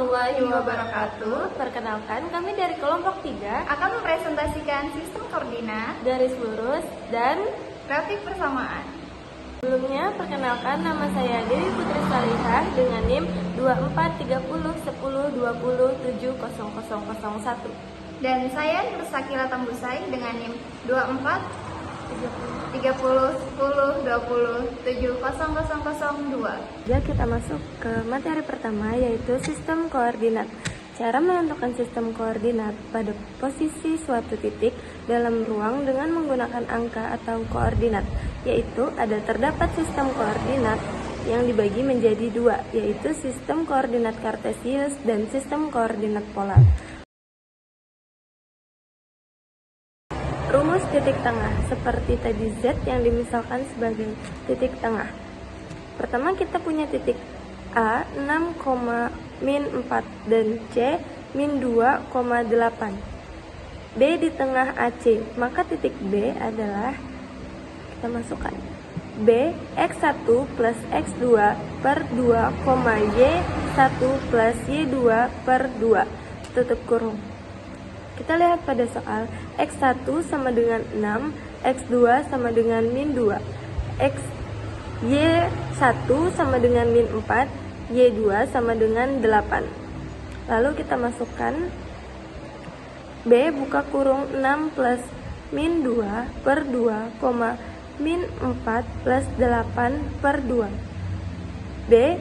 warahmatullahi wabarakatuh. Perkenalkan, kami dari kelompok 3 Akan mempresentasikan sistem koordinat garis lurus dan grafik persamaan. sebelumnya perkenalkan, nama saya Dewi Putri Salihah dengan NIM 24301020700001. Dan saya Nur Sakila Tambusai dengan NIM 24301020700002. Ya, kita masuk ke materi pertama, yaitu sistem koordinat. Cara menentukan sistem koordinat pada posisi suatu titik dalam ruang dengan menggunakan angka atau koordinat, yaitu terdapat sistem koordinat yang dibagi menjadi dua, yaitu sistem koordinat kartesius dan sistem koordinat polar. Rumus titik tengah seperti tadi Z yang dimisalkan sebagai titik tengah. Pertama kita punya titik A 6, min 4 dan C min 2,8. B di tengah AC, maka titik B adalah, kita masukkan B X1 plus X2 per 2, Y1 plus Y2 per 2, tutup kurung. Kita lihat pada soal, X1 sama dengan 6, X2 sama dengan min 2, Y1 sama dengan min 4, Y2 sama dengan 8. Lalu kita masukkan B buka kurung 6 plus min 2 per 2, min 4 plus 8 per 2. B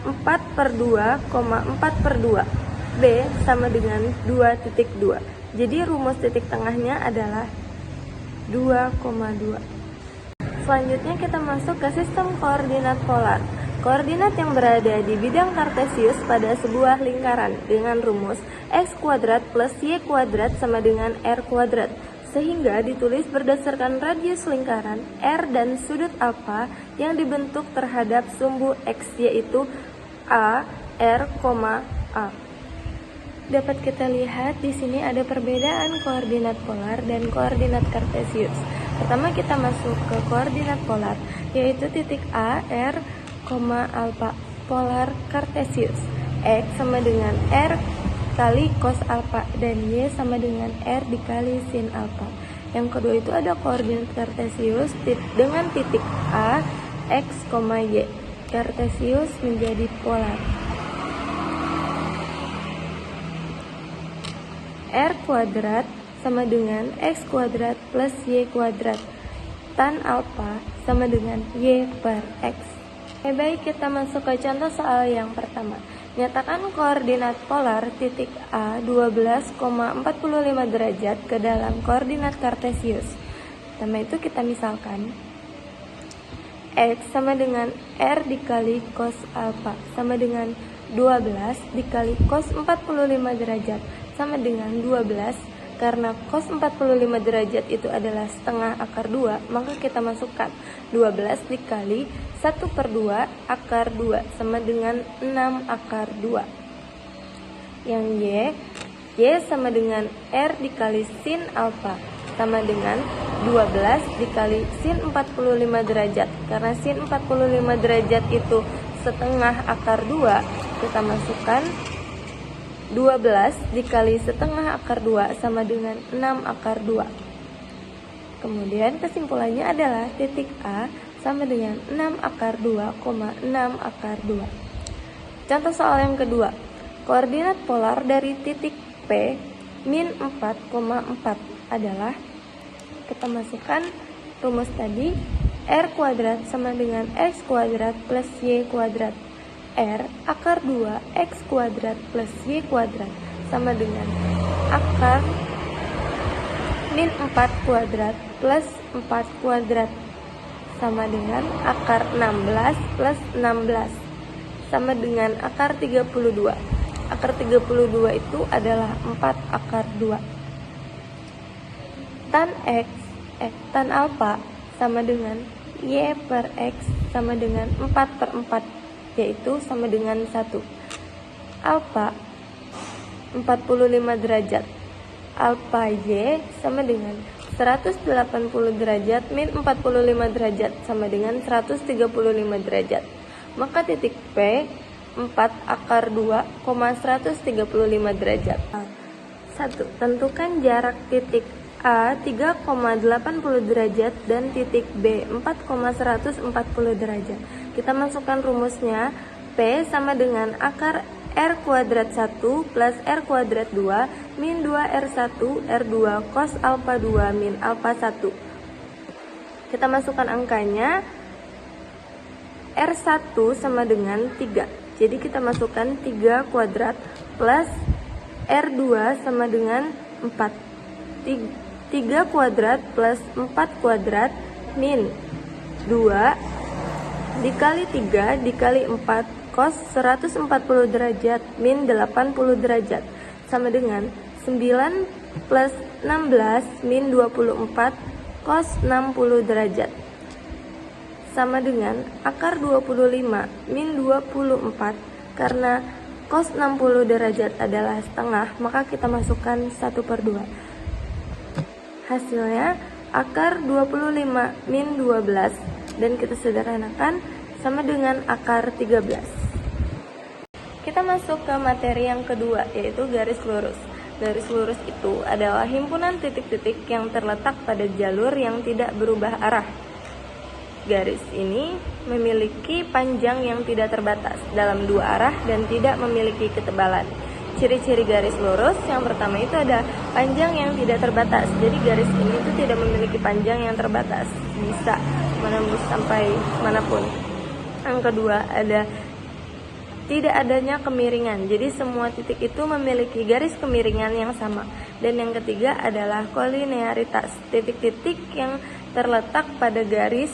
4 per 2, 4 per 2. B sama dengan 2,2. Jadi rumus titik tengahnya adalah 2,2. Selanjutnya kita masuk ke sistem koordinat polar. Koordinat yang berada di bidang kartesius pada sebuah lingkaran dengan rumus X kuadrat plus Y kuadrat sama dengan R kuadrat, sehingga ditulis berdasarkan radius lingkaran R dan sudut alfa yang dibentuk terhadap sumbu X, yaitu A, R, A. Dapat kita lihat di sini ada perbedaan koordinat polar dan koordinat kartesius. Pertama kita masuk ke koordinat polar, yaitu titik A, R, alfa, polar kartesius. X sama dengan R kali cos alfa dan Y sama dengan R dikali sin alfa. Yang kedua itu ada koordinat kartesius dengan titik A, X, Y. Kartesius menjadi polar. R kuadrat sama dengan X kuadrat plus Y kuadrat. Tan alfa sama dengan Y per X. Baik, kita masuk ke contoh soal yang pertama. Nyatakan koordinat polar titik A 12,45 derajat ke dalam koordinat kartesius. Pertama itu kita misalkan X sama dengan R dikali cos alfa sama dengan 12 dikali cos 45 derajat sama dengan 12. Karena cos 45 derajat itu adalah setengah akar 2, maka kita masukkan 12 dikali 1 per 2 akar 2 sama dengan 6 akar 2. Yang Y sama dengan R dikali sin alfa sama dengan 12 dikali sin 45 derajat. Karena sin 45 derajat itu setengah akar 2, kita masukkan 12 dikali setengah akar 2 sama dengan 6 akar 2. Kemudian kesimpulannya adalah titik A sama dengan 6 akar 2, 6 akar 2. Contoh soal yang kedua. Koordinat polar dari titik P min 4,4 adalah, kita masukkan rumus tadi, R kuadrat sama dengan X kuadrat plus Y kuadrat. R akar 2 X kuadrat plus Y kuadrat sama dengan akar min 4 kuadrat plus 4 kuadrat sama dengan akar 16 plus 16 sama dengan akar 32. Akar 32 itu adalah 4 akar 2. Tan alfa sama dengan Y per X sama dengan 4 per 4, yaitu sama dengan 1. Alfa 45 derajat. Alfa Y sama dengan 180 derajat min 45 derajat sama dengan 135 derajat. Maka titik P 4 akar 2,135 derajat. 1. Tentukan jarak titik A 3,80 derajat dan titik B 4,140 derajat. Kita masukkan rumusnya. P sama dengan akar R kuadrat 1 plus R kuadrat 2 min 2R1 R2 cos alpha 2 min alpha 1. Kita masukkan angkanya. R1 sama dengan 3. Jadi kita masukkan 3 kuadrat plus R2 sama dengan 4. 3 kuadrat plus 4 kuadrat min 2 dikali 3 dikali 4 cos 140 derajat min 80 derajat sama dengan 9 plus 16 min 24 cos 60 derajat sama dengan akar 25 min 24. Karena cos 60 derajat adalah setengah, maka kita masukkan 1/2. Hasilnya akar 25 min 12 dan kita sederhanakan sama dengan akar 13. Kita masuk ke materi yang kedua, yaitu garis lurus. Garis lurus itu adalah himpunan titik-titik yang terletak pada jalur yang tidak berubah arah. Garis ini memiliki panjang yang tidak terbatas dalam dua arah dan tidak memiliki ketebalan. Ciri-ciri garis lurus yang pertama itu ada panjang yang tidak terbatas. Jadi garis ini itu tidak memiliki panjang yang terbatas, bisa menembus sampai manapun. Yang kedua ada tidak adanya kemiringan. Jadi semua titik itu memiliki garis kemiringan yang sama. Dan yang ketiga adalah kolinearitas. Titik-titik yang terletak pada garis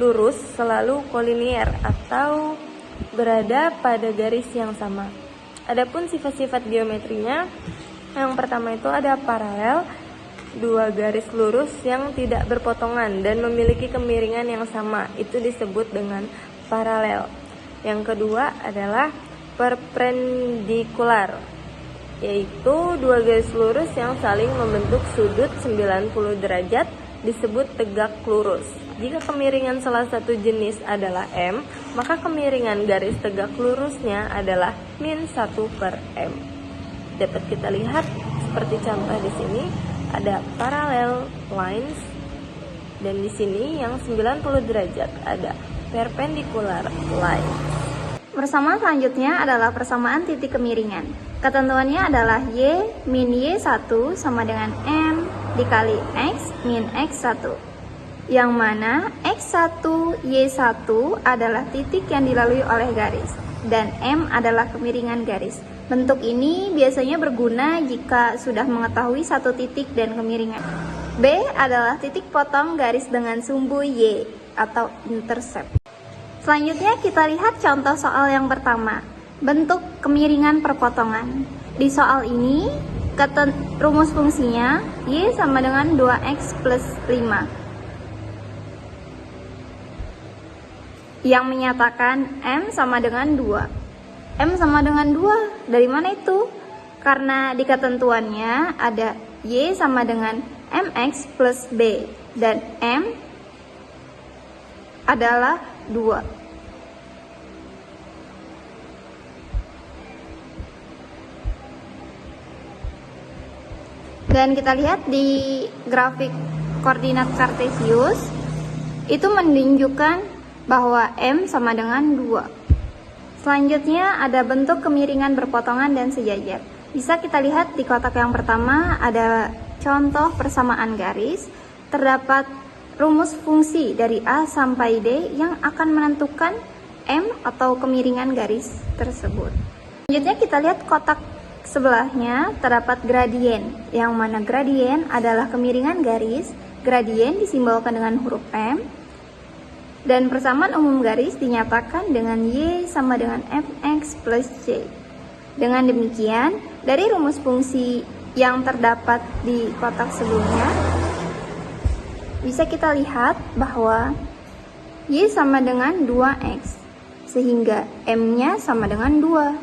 lurus selalu kolinier atau berada pada garis yang sama. Adapun sifat-sifat geometrinya, yang pertama itu ada paralel, dua garis lurus yang tidak berpotongan dan memiliki kemiringan yang sama, itu disebut dengan paralel. Yang kedua adalah perpendikular, yaitu dua garis lurus yang saling membentuk sudut 90 derajat disebut tegak lurus. Jika kemiringan salah satu jenis adalah M, maka kemiringan garis tegak lurusnya adalah min 1/M. Dapat kita lihat seperti contoh di sini ada parallel lines, dan di sini yang 90 derajat ada perpendicular line. Persamaan selanjutnya adalah persamaan titik kemiringan. Ketentuannya adalah Y min Y1 sama dengan M dikali X min X1. Yang mana X1, Y1 adalah titik yang dilalui oleh garis dan M adalah kemiringan garis. Bentuk ini biasanya berguna jika sudah mengetahui satu titik dan kemiringan. B adalah titik potong garis dengan sumbu Y atau intercept. Selanjutnya kita lihat contoh soal yang pertama, bentuk kemiringan perpotongan. Di soal ini rumus fungsinya Y sama dengan 2X plus 5 yang menyatakan M sama dengan 2. M sama dengan 2, dari mana itu? Karena di ketentuannya ada Y sama dengan MX plus B dan M adalah 2. Dan kita lihat di grafik koordinat kartesius itu menunjukkan bahwa M sama dengan 2. Selanjutnya ada bentuk kemiringan berpotongan dan sejajar. Bisa kita lihat di kotak yang pertama ada contoh persamaan garis. Terdapat rumus fungsi dari A sampai D yang akan menentukan M atau kemiringan garis tersebut. Selanjutnya kita lihat kotak sebelahnya terdapat gradien, yang mana gradien adalah kemiringan garis. Gradien disimbolkan dengan huruf M. Dan persamaan umum garis dinyatakan dengan Y sama dengan Fx plus C. Dengan demikian, dari rumus fungsi yang terdapat di kotak sebelumnya, bisa kita lihat bahwa Y sama dengan 2X, sehingga M-nya sama dengan 2.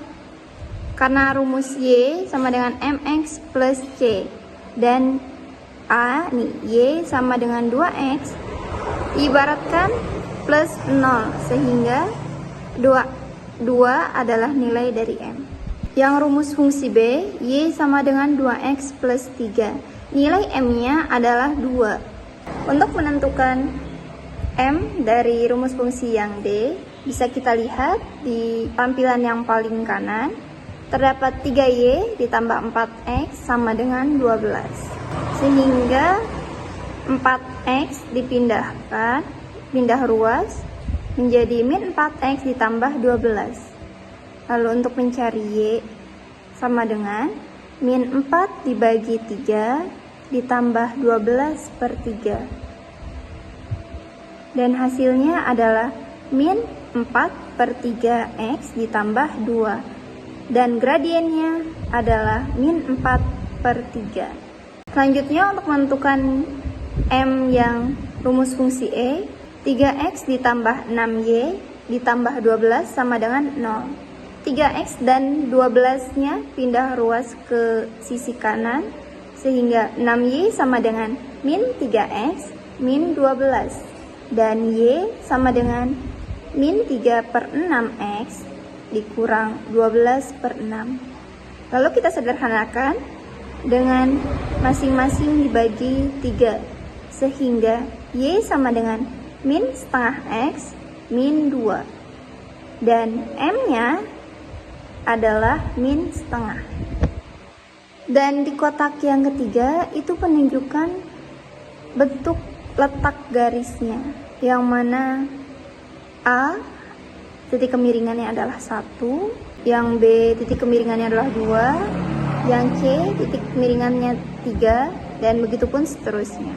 Karena rumus Y sama dengan Mx plus C, dan A nih, Y sama dengan 2X, ibaratkan plus 0, sehingga 2 adalah nilai dari M. Yang rumus fungsi B, Y sama dengan 2X plus 3. Nilai M-nya adalah 2. Untuk menentukan M dari rumus fungsi yang D, bisa kita lihat di tampilan yang paling kanan, terdapat 3Y ditambah 4X sama dengan 12. Sehingga 4X dipindahkan, pindah ruas, menjadi min 4X ditambah 12. Lalu untuk mencari Y, sama dengan min 4 dibagi 3 ditambah 12 per 3. Dan hasilnya adalah min 4 per 3X ditambah 2. Dan gradiennya adalah min 4 per 3. Selanjutnya untuk menentukan M yang rumus fungsi E, 3X ditambah 6Y ditambah 12 sama dengan 0. 3X dan 12-nya pindah ruas ke sisi kanan, sehingga 6Y sama dengan min 3X min 12. Dan Y sama dengan min 3 per 6X dikurang 12 per 6. Lalu kita sederhanakan dengan masing-masing dibagi 3, sehingga Y sama dengan min setengah X min 2. Dan M-nya adalah min setengah. Dan di kotak yang ketiga itu menunjukkan bentuk letak garisnya, yang mana A titik kemiringannya adalah 1, yang B titik kemiringannya adalah 2, yang C titik kemiringannya 3, dan begitu pun seterusnya.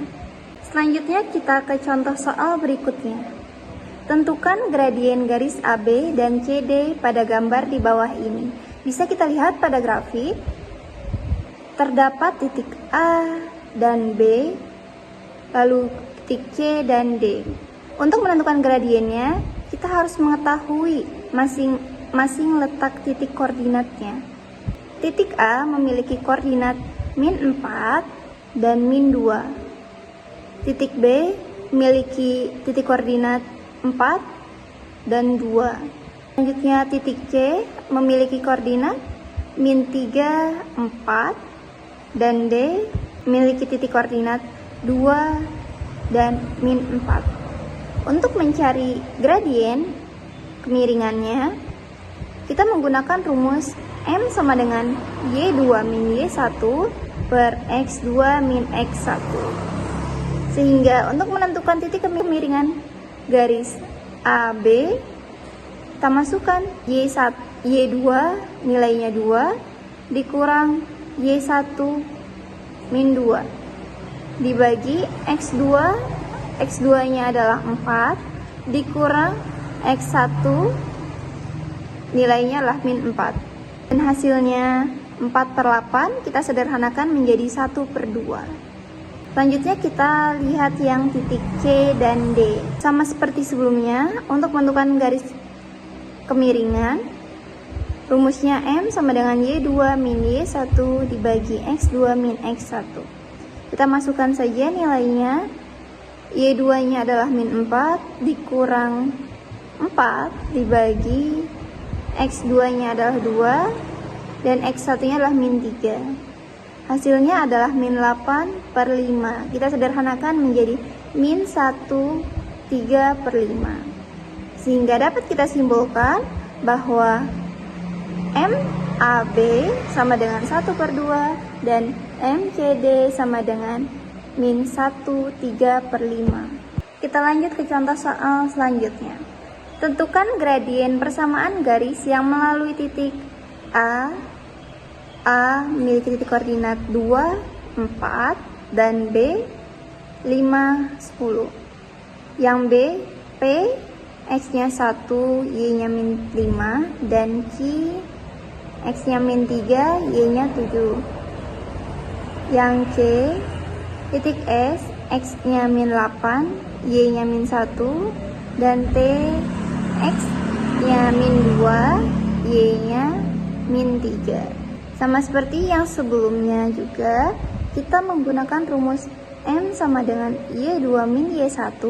Selanjutnya kita ke contoh soal berikutnya. Tentukan gradien garis AB dan CD pada gambar di bawah ini. Bisa kita lihat pada grafik, terdapat titik A dan B, lalu titik C dan D. Untuk menentukan gradiennya, kita harus mengetahui masing-masing letak titik koordinatnya. Titik A memiliki koordinat min 4 dan min 2. Titik B memiliki titik koordinat 4 dan 2. Selanjutnya titik C memiliki koordinat min 3, 4, dan D memiliki titik koordinat 2 dan min 4. Untuk mencari gradien kemiringannya, kita menggunakan rumus M sama dengan Y2 min Y1 per X2 min X1. Sehingga untuk menentukan titik kemiringan garis AB, kita masukkan Y2 nilainya 2 dikurang Y1 min 2 dibagi X2, X2-nya adalah 4, dikurang X1, nilainya adalah min 4. Dan hasilnya 4 per 8, kita sederhanakan menjadi 1 per 2. Selanjutnya kita lihat yang titik C dan D. Sama seperti sebelumnya, untuk menentukan garis kemiringan, rumusnya M sama dengan Y2 min Y1 dibagi X2 min X1. Kita masukkan saja nilainya. Y2-nya adalah min 4 dikurang 4 dibagi X2-nya adalah 2 dan X1-nya adalah min 3. Hasilnya adalah min 8 per 5. Kita sederhanakan menjadi min 1 3 per 5. Sehingga dapat kita simpulkan bahwa MAB sama dengan 1 per 2 dan MCD sama dengan min 1 3 per 5. Kita lanjut ke contoh soal selanjutnya. Tentukan gradien persamaan garis yang melalui titik A memiliki titik koordinat 2, 4, dan B 5, 10. Yang B, P, X-nya 1, Y-nya min 5, dan Q, X-nya min 3, Y-nya 7. Yang C, titik S, X-nya min 8, Y-nya min 1, dan T, X-nya min 2, Y-nya min 3. Sama seperti yang sebelumnya juga, kita menggunakan rumus M sama dengan Y2 min Y1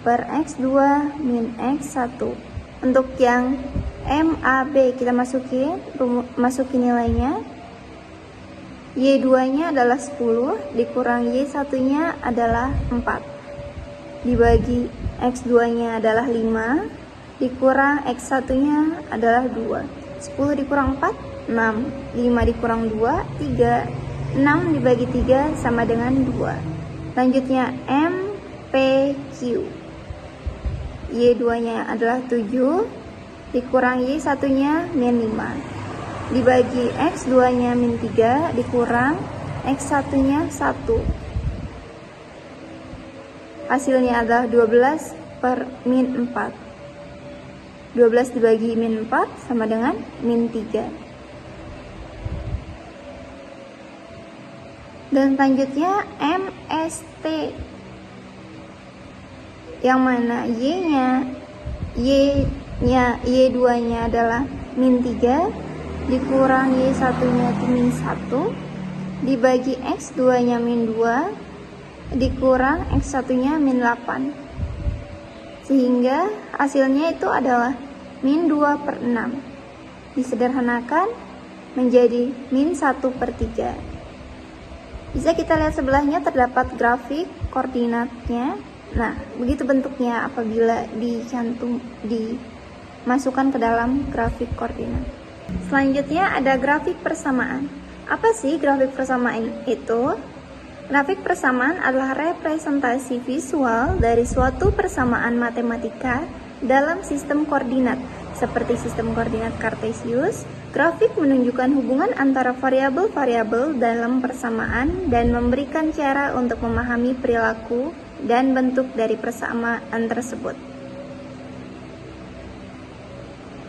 per X2 min X1. Untuk yang MAB kita masukin nilainya. Y2 nya adalah 10 dikurang Y1 nya adalah 4 dibagi X2 nya adalah 5 dikurang X1 nya adalah 2. 10 dikurang 4 6, 5 dikurang 2 3, 6 dibagi 3 sama dengan 2. Selanjutnya MPQ, Y2 nya adalah 7 dikurang Y1 nya min 5 dibagi X2 nya min 3 dikurang X1 nya 1. Hasilnya adalah 12 per min 4. 12 dibagi min 4 sama dengan min 3. Dan selanjutnya MST, yang mana Y2 nya adalah min 3 dikurang Y1 nya itu min 1 dibagi X2 nya min 2 dikurang X1 nya min 8, sehingga hasilnya itu adalah min 2 per 6 disederhanakan menjadi min 1 per 3. Bisa kita lihat sebelahnya terdapat grafik koordinatnya. Nah, begitu bentuknya apabila dimasukkan ke dalam grafik koordinat. Selanjutnya ada grafik persamaan. Apa sih grafik persamaan itu? Grafik persamaan adalah representasi visual dari suatu persamaan matematika dalam sistem koordinat. Seperti sistem koordinat Kartesius, grafik menunjukkan hubungan antara variabel-variabel dalam persamaan dan memberikan cara untuk memahami perilaku dan bentuk dari persamaan tersebut.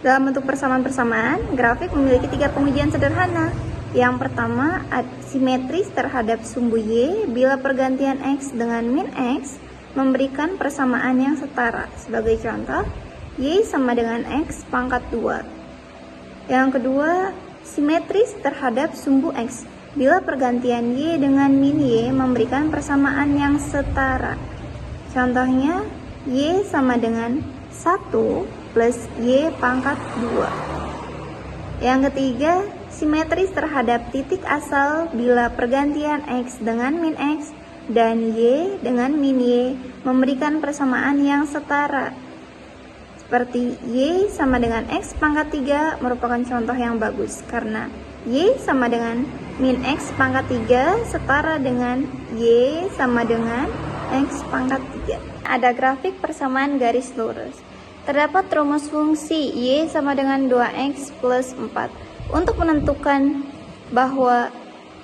Dalam bentuk persamaan-persamaan, grafik memiliki 3 pengujian sederhana. Yang pertama, simetris terhadap sumbu Y bila pergantian X dengan min X memberikan persamaan yang setara. Sebagai contoh, Y sama dengan X pangkat 2. Yang kedua, simetris terhadap sumbu X bila pergantian Y dengan min Y memberikan persamaan yang setara. Contohnya, Y sama dengan 1 plus Y pangkat 2. Yang ketiga, simetris terhadap titik asal bila pergantian X dengan min X dan Y dengan min Y memberikan persamaan yang setara. Seperti Y sama dengan X pangkat 3 merupakan contoh yang bagus karena Y sama dengan min X pangkat 3 setara dengan Y sama dengan X pangkat 3. Ada grafik persamaan garis lurus. Terdapat rumus fungsi Y sama dengan 2X plus 4. Untuk menentukan bahwa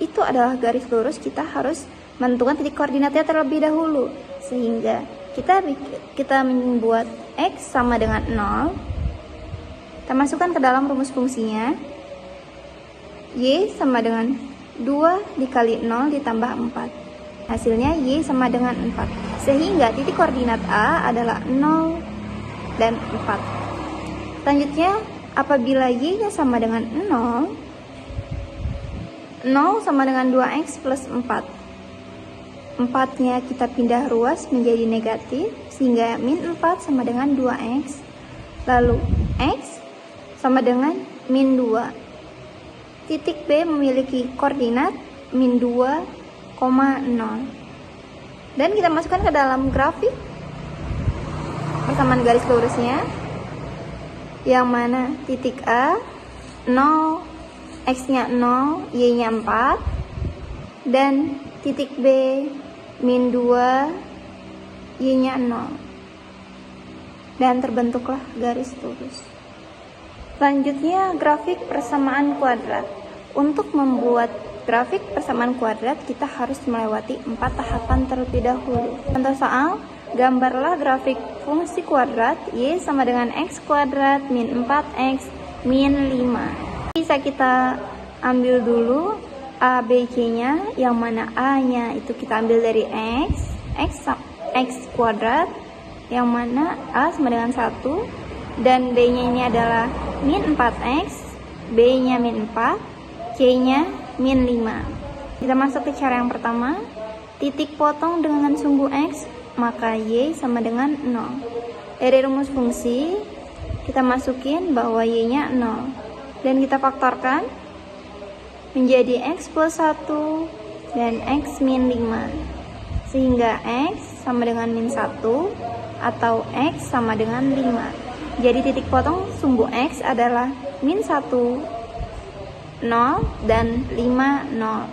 itu adalah garis lurus, kita harus menentukan titik koordinatnya terlebih dahulu. Sehingga kita membuat X sama dengan 0. Kita masukkan ke dalam rumus fungsinya. Y sama dengan 2 dikali 0 ditambah 4. Hasilnya Y sama dengan 4. Sehingga titik koordinat A adalah 0 dan 4. Selanjutnya, apabila Y-nya sama dengan 0, 0 sama dengan 2X plus 4. 4-nya kita pindah ruas menjadi negatif, sehingga min 4 sama dengan 2X. Lalu, X sama dengan min 2. Titik B memiliki koordinat min 2, 0. Dan kita masukkan ke dalam grafik persamaan garis lurusnya, yang mana titik A 0, X-nya 0, Y-nya 4, dan titik B min 2, Y-nya 0, dan terbentuklah garis lurus. Selanjutnya, grafik persamaan kuadrat. Untuk membuat grafik persamaan kuadrat, kita harus melewati 4 tahapan terlebih dahulu. Contoh soal, gambarlah grafik fungsi kuadrat Y sama dengan X kuadrat min 4X min 5. Bisa kita ambil dulu A, B, C-nya, yang mana A-nya itu kita ambil dari X kuadrat, yang mana A sama dengan 1, dan B-nya ini adalah min 4X, B-nya min 4, C-nya min 5. Kita masuk ke cara yang pertama, titik potong dengan sumbu X, maka Y sama dengan 0. Dari rumus fungsi, kita masukin bahwa y-nya 0 dan kita faktorkan menjadi x plus 1 dan x min 5, sehingga x sama dengan min 1 atau x sama dengan 5. Jadi titik potong sumbu x adalah min 1 0 dan 5 0.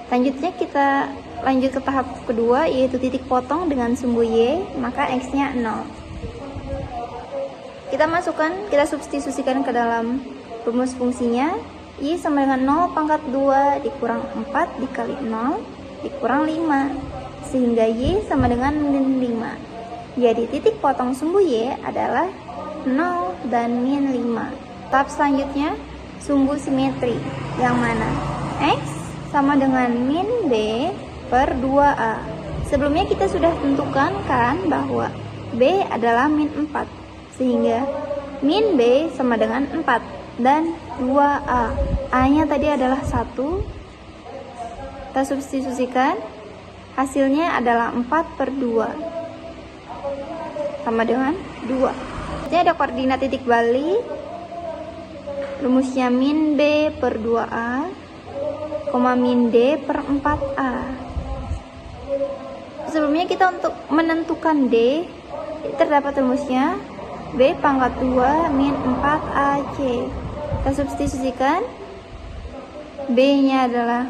Selanjutnya kita lanjut ke tahap kedua, yaitu titik potong dengan sumbu y, maka x-nya 0. Kita substitusikan ke dalam rumus fungsinya. Y sama dengan 0 pangkat 2 dikurang 4 dikali 0 dikurang 5, sehingga y sama dengan min 5. Jadi titik potong sumbu y adalah 0 dan min 5. Tahap selanjutnya sumbu simetri, yang mana x sama dengan min b per 2a. Sebelumnya kita sudah tentukan kan bahwa b adalah min 4, sehingga min b sama dengan 4 dan 2a. A-nya tadi adalah 1. Kita substitusikan, hasilnya adalah 4 per 2 sama dengan 2. Ini ada koordinat titik balik. Rumusnya min b per 2a, min d per 4a. Sebelumnya kita untuk menentukan d, terdapat rumusnya b pangkat 2 min 4ac. Kita substitusikan, b nya adalah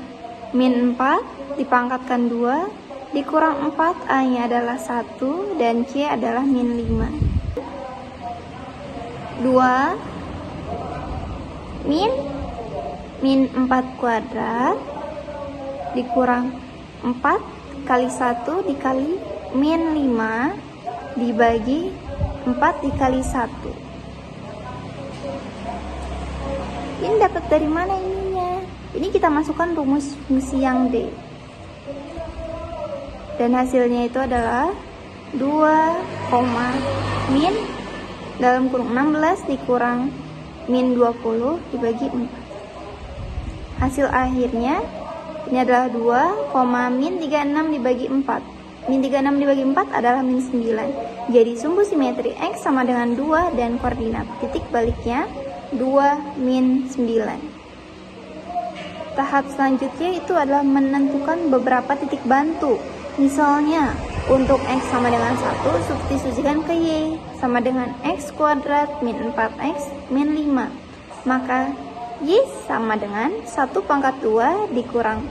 min 4 dipangkatkan 2 dikurang 4, a nya adalah 1 dan c adalah min 5. 2 min 4 kuadrat dikurang 4 kali 1 dikali min 5 dibagi 4 dikali 1. Ini dapat dari mana ininya? Ini kita masukkan rumus fungsi yang D. Dan hasilnya itu adalah 2, min dalam kurung 16 dikurang min 20 dibagi 4. Hasil akhirnya ini adalah 2, min 36 dibagi 4. Min 36 dibagi 4 adalah min 9. Jadi sumbu simetri x sama dengan 2 dan koordinat titik baliknya 2 min 9. Tahap selanjutnya itu adalah menentukan beberapa titik bantu. Misalnya untuk x sama dengan 1, substitusikan ke y sama dengan x kuadrat min 4x min 5. Maka y sama dengan 1 pangkat 2 dikurang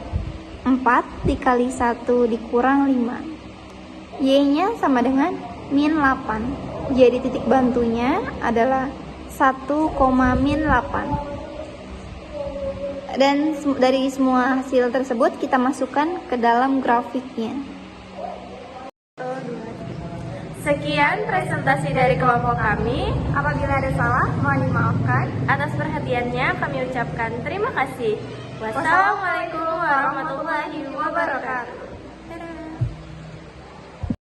4 dikali 1 dikurang 5. Y-nya sama dengan min 8. Jadi titik bantunya adalah 1, min 8. Dan dari semua hasil tersebut kita masukkan ke dalam grafiknya. Sekian presentasi dari kelompok kami. Apabila ada salah, mohon dimaafkan. Atas perhatiannya kami ucapkan terima kasih. Wassalamualaikum warahmatullahi wabarakatuh.